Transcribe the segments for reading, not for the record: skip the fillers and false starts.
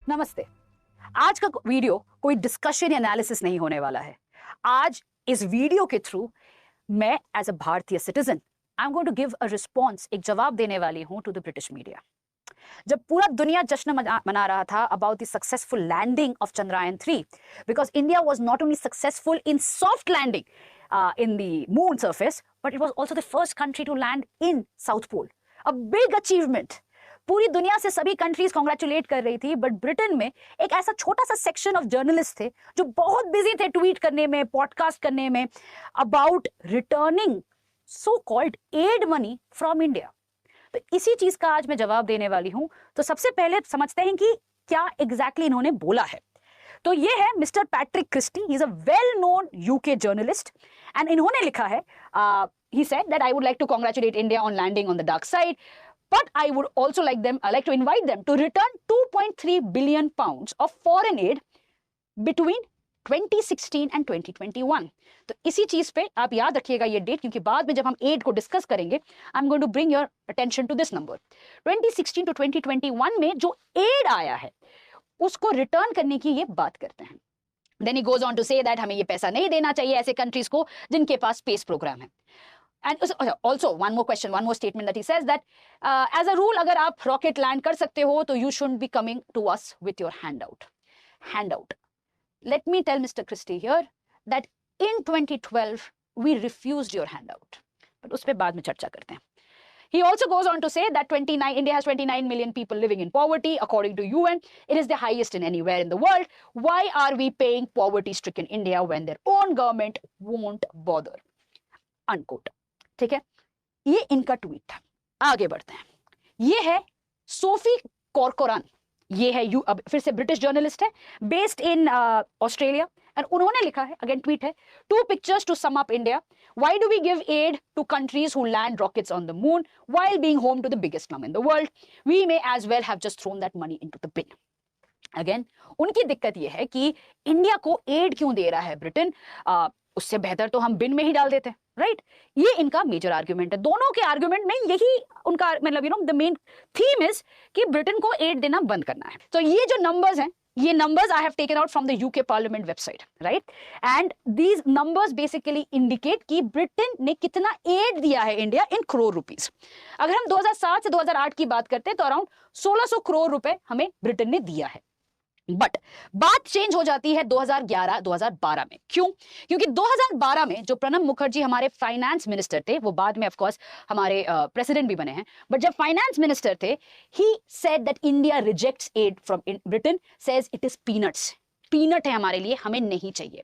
नमस्ते। आज का वीडियो कोई डिस्कशन या एनालिसिस नहीं होने वाला है। आज इस वीडियो के थ्रू मैं एज अ भारतीय citizen I am going to give a response, एक जवाब देने वाली हूं टू द ब्रिटिश मीडिया। जब पूरा दुनिया जश्न मना रहा था about the successful landing of Chandrayaan 3, because India was not only successful in soft landing in the moon surface, but it was also the first country to land in south pole. A big achievement. पूरी दुनिया से सभी countries congratulate कर रही थी, but Britain में एक ऐसा छोटा सा सेक्शन ऑफ जर्नलिस्ट थे जो बहुत बिजी थे ट्वीट करने में, पॉडकास्ट करने में about returning so called aid money from India. तो इसी चीज का आज मैं जवाब देने वाली हूं। तो सबसे पहले समझते हैं कि क्या एग्जैक्टली इन्होंने बोला है। तो ये है mister Patrick Christys, he is a well known UK journalist, and इन्होंने लिखा है, he said that I would like to congratulate India on landing on the dark side, but I would also like to invite them to return 2.3 billion pounds of foreign aid between 2016 and 2021। तो इसी चीज पे आप याद रखिएगा ये date, क्योंकि बाद में जब हम एड को डिस्कस करेंगे I am going to bring your attention to this number. 2016 to 2021 में जो एड आया है उसको रिटर्न करने की ये बात करते हैं। Then he goes on to say that हमें ये पैसा नहीं देना चाहिए ऐसे कंट्रीज को जिनके पास स्पेस प्रोग्राम है। And also one more question, one more statement that he says that as a rule, अगर आप रॉकेट लैंड कर सकते हो तो you shouldn't be coming to us with your handout. Let me tell Mr. Christie here that in 2012 we refused your handout. But उस पे बाद में चर्चा करते हैं। He also goes on to say that India has 29 million people living in poverty according to UN. It is the highest in anywhere in the world. Why are we paying poverty-stricken India when their own government won't bother? Unquote. ठीक है, ये इनका tweet था। आगे बढ़ते हैं। ये है सोफी कॉर्कोरान, ये है अब फिर से ब्रिटिश जर्नलिस्ट है, बेस्ड इन ऑस्ट्रेलिया, एंड उन्होंने लिखा है, अगेन ट्वीट है, 2 pictures to sum up India. Why do we give aid to countries who land rockets on the moon while being home to the biggest slum in the world? We may as well have just thrown that money into the bin. Again उनकी दिक्कत यह है कि India को add क्यों दे रहा है Britain, उससे बेहतर तो हम बिन में ही डाल देते हैं, राइट? ये इनका मेजर आर्गुमेंट है। दोनों के आर्गुमेंट में यही उनका मतलब द मेन थीम इज कि ब्रिटेन को एड देना बंद करना है। तो ये जो नंबर्स हैं, ये numbers I have taken out from the UK parliament website, right? And these numbers basically indicate कि ब्रिटेन ने कितना एड दिया है इंडिया इन करोड़ रुपीस। अगर हम 2007 से 2008 की बात करते हैं तो अराउंड 1600 करोड़ रुपए हमें ब्रिटेन ने दिया है। बट बात चेंज हो जाती है 2011-2012 में। क्यों? क्योंकि 2012 में जो प्रणब मुखर्जी हमारे फाइनेंस मिनिस्टर थे, वो बाद में ऑफ कोर्स हमारे प्रेसिडेंट भी बने हैं, बट जब फाइनेंस मिनिस्टर थे, he said that India rejects aid from Britain, says it is peanuts, peanut है हमारे लिए, हमें नहीं चाहिए।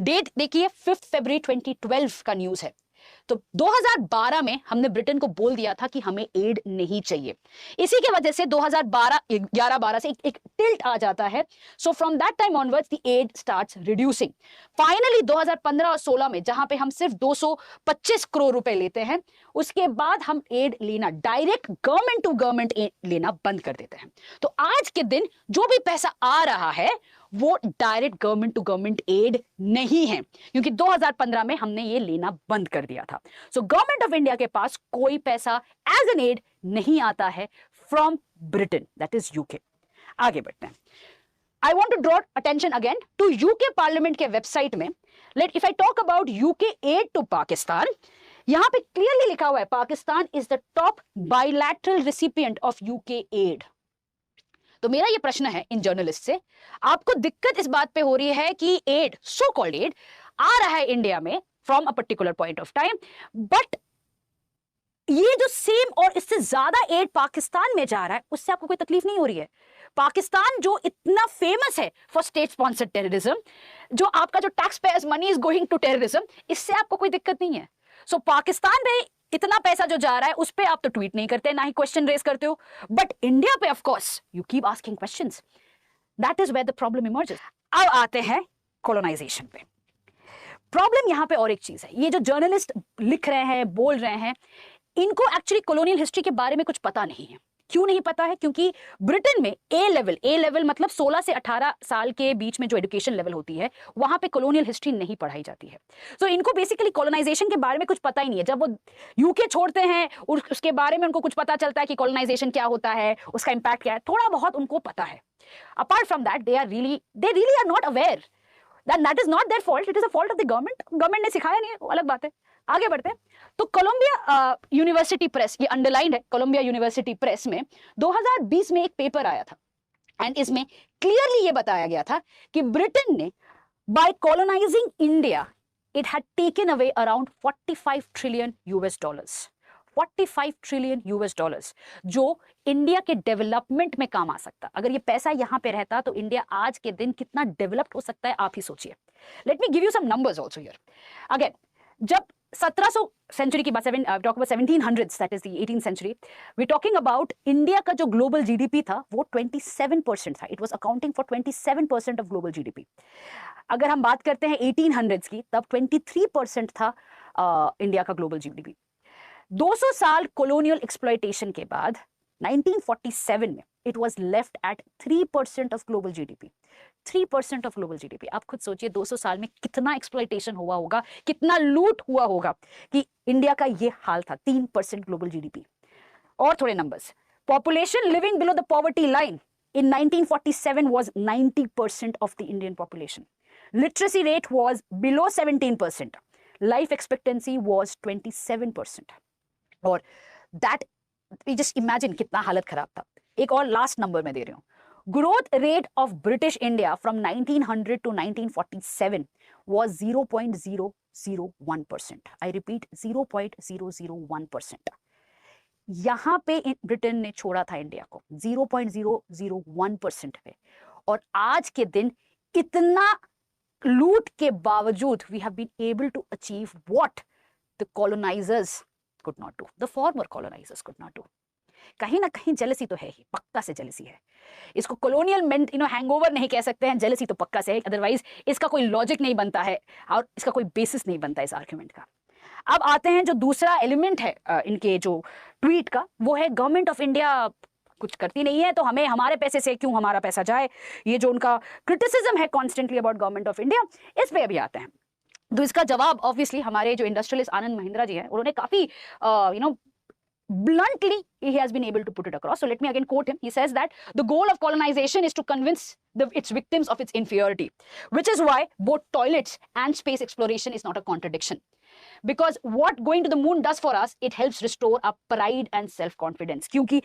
डेट देखिए 5 फरवरी 2012 का न्यूज है। तो 2012 में हमने ब्रिटेन को बोल दिया था कि हमें एड नहीं चाहिए। इसी की वजह से 2011-12 से एक टिल्ट आ जाता है। So from that time onwards the aid starts reducing. Finally 2015 और 16 में जहां पे हम सिर्फ 225 करोड़ रुपए लेते हैं, उसके बाद हम एड लेना, direct government to government aid लेना बंद कर देते हैं। तो आज के दिन जो भी पैसा आ रहा है वो direct government to government aid नहीं है, क्योंकि 2015 में हमने ये लेना बंद कर दिया था। सो गवर्नमेंट ऑफ इंडिया के पास कोई पैसा एज एन एड नहीं आता है from Britain, that is UK. आगे बढ़ते हैं। I want to draw attention again to UK parliament के वेबसाइट में। If I talk about UK aid to Pakistan, यहां पे क्लियरली लिखा हुआ है Pakistan is the top bilateral recipient of UK aid. तो मेरा ये प्रश्न है इन जर्नलिस्ट से, आपको दिक्कत इस बात पे हो रही है कि एड, सो कॉल्ड एड, आ रहा है इंडिया में from a particular point of time, but ये जो सेम और इससे ज्यादा एड पाकिस्तान में जा रहा है, उससे आपको कोई तकलीफ नहीं हो रही है? पाकिस्तान जो इतना फेमस है फॉर स्टेट स्पॉन्सर्ड टेररिज्म, जो आपका जो tax payers money is going to terrorism, इससे आपको कोई दिक्कत नहीं है। सो पाकिस्तान में इतना पैसा जो जा रहा है उस पे आप तो ट्वीट नहीं करते, ना ही क्वेश्चन रेज करते हो, बट इंडिया पे of course you keep asking questions. That is where the problem emerges. अब आते हैं कॉलोनाइजेशन पे। प्रॉब्लम यहां पे और एक चीज है, ये जो जर्नलिस्ट लिख रहे हैं, बोल रहे हैं, इनको एक्चुअली कॉलोनियल हिस्ट्री के बारे में कुछ पता नहीं है। क्यों नहीं पता है? क्योंकि ब्रिटेन में ए लेवल मतलब 16 से 18 साल के बीच में जो एजुकेशन लेवल होती है वहां पे कॉलोनियल हिस्ट्री नहीं पढ़ाई जाती है। तो इनको बेसिकली कॉलोनाइजेशन के बारे में कुछ पता ही नहीं है। जब वो यूके छोड़ते हैं उसके बारे में उनको कुछ पता चलता है कि कॉलोनाइजेशन क्या होता है, उसका इंपैक्ट क्या है, थोड़ा बहुत उनको पता है। Apart from that they really are not aware that is not their fault, it is a fault of the government ने सिखाया नहीं है, वो अलग बात है। आगे बढ़ते हैं। तो कोलंबिया यूनिवर्सिटी प्रेस, ये अंडरलाइंड है, कोलंबिया यूनिवर्सिटी प्रेस में 2020 में एक पेपर आया था एंड इसमें क्लियरली ये बताया गया था कि ब्रिटेन ने by colonising India it had taken away around 45 trillion US dollars, 45 trillion US dollars, जो इंडिया के डेवलपमेंट में काम आ सकता। अगर ये पैसा यहां पे रहता तो इंडिया आज के दिन कितना डेवलप्ड हो सकता है, आप ही सोचिए। Let me give you some numbers also here. Again, जब 1700 सेंचुरी की बात, talk about 1700s, that is the 18th century, we talking about India का जो ग्लोबल जीडीपी था वो 27% था। It was accounting for 27% of global GDP. अगर हम बात करते हैं 1800s की, तब 23% था इंडिया का ग्लोबल जीडीपी। 200 साल कॉलोनियल एक्सप्लॉयटेशन के बाद 1947 में it was left eight 3% of global GDP, 3% of global GDP. आप खुद सोचिए 200 साल में कितना एक्सप्लॉयटेशन हुआ होगा, कितना लूट हुआ होगा कि इंडिया का ये हाल था, 3% ग्लोबल जीडीपी। और थोड़े numbers, population living below the poverty line in 1947 was 90% of the Indian population. Literacy rate was below 17%. Life expectancy was 27%. और that, just imagine कितना हालत खराब था। एक और लास्ट नंबर मैं दे रही हूँ। Growth rate of British India from 1900 to 1947 was 0.001%. I repeat, 0.001%. यहां पे ब्रिटेन ने छोड़ा था इंडिया को 0.001% पे, और आज के दिन इतना लूट के बावजूद we have been able to achieve what the colonizers could not do, the former colonizers could not do. कहीं ना कहीं जेलसी तो है ही, पक्का से जेलसी है। इसको कॉलोनियल हैंगओवर नहीं कह सकते हैं, जेलसी तो पक्का से है, अदरवाइज इसका कोई लॉजिक नहीं बनता है और इसका कोई बेसिस नहीं बनता इस आर्ग्यूमेंट का। अब आते हैं जो दूसरा एलिमेंट है इनके जो ट्वीट का, वो है गवर्नमेंट ऑफ इंडिया कुछ करती नहीं है तो हमें हमारे पैसे से क्यों हमारा पैसा जाए। ये जो उनका क्रिटिसिज्म है constantly about government of India, इस पे अभी आते हैं। तो इसका जवाब ऑब्वियसली हमारे जो इंडस्ट्रियलिस्ट आनंद महिंद्रा जी हैं, उन्होंने काफी bluntly he has been able to put it across. So let me again quote him. He says that the goal of colonization is to convince its victims of its inferiority, which is why both toilets and space exploration is not a contradiction. Because what going to the moon does for us, it helps restore our pride and self-confidence. क्योंकि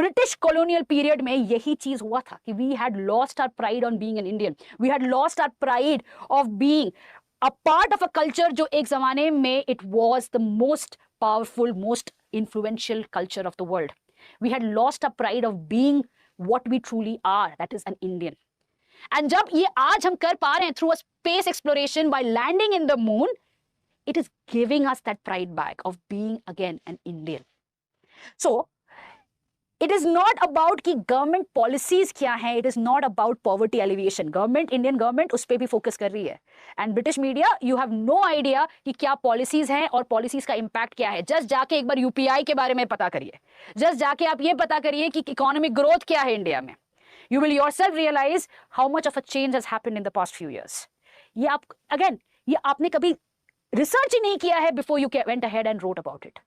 British colonial period में यही चीज हुआ था कि we had lost our pride on being an Indian. We had lost our pride of being a part of a culture जो एक जमाने में it was the most powerful, most influential culture of the world. We had lost our pride of being what we truly are, that is an Indian. And जब ये आज हम कर पा रहे हैं through a space exploration by landing in the moon, it is giving us that pride back of being again an Indian. So it is not about कि government policies क्या है, it is not about poverty alleviation. Government, Indian government उस पर भी focus कर रही है, and British media you have no idea कि क्या पॉलिसीज हैं और पॉलिसीज का इंपैक्ट क्या है। जस्ट जाके एक बार यूपीआई के बारे में पता करिए, जस्ट जाके आप ये पता करिए कि इकोनॉमिक ग्रोथ क्या है इंडिया में। You will yourself realise how much of a change has happened in the past few years. ये आप अगेन, ये आपने कभी रिसर्च ही नहीं किया है before you went ahead and wrote about it.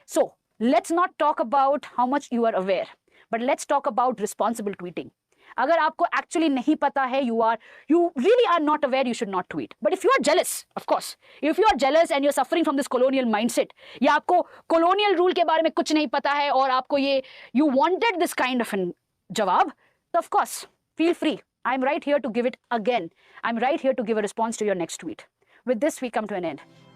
So let's not talk about how much you are aware, but let's talk about responsible tweeting. अगर आपको actually नहीं पता है, you really are not aware, you should not tweet. But if you are jealous, of course, if you are jealous and you're suffering from this colonial mindset, या आपको colonial rule के बारे में कुछ नहीं पता है और आपको ये you wanted this kind of जवाब, तो of course, feel free. I'm right here to give it again. I'm right here to give a response to your next tweet. With this, we come to an end. Thank you.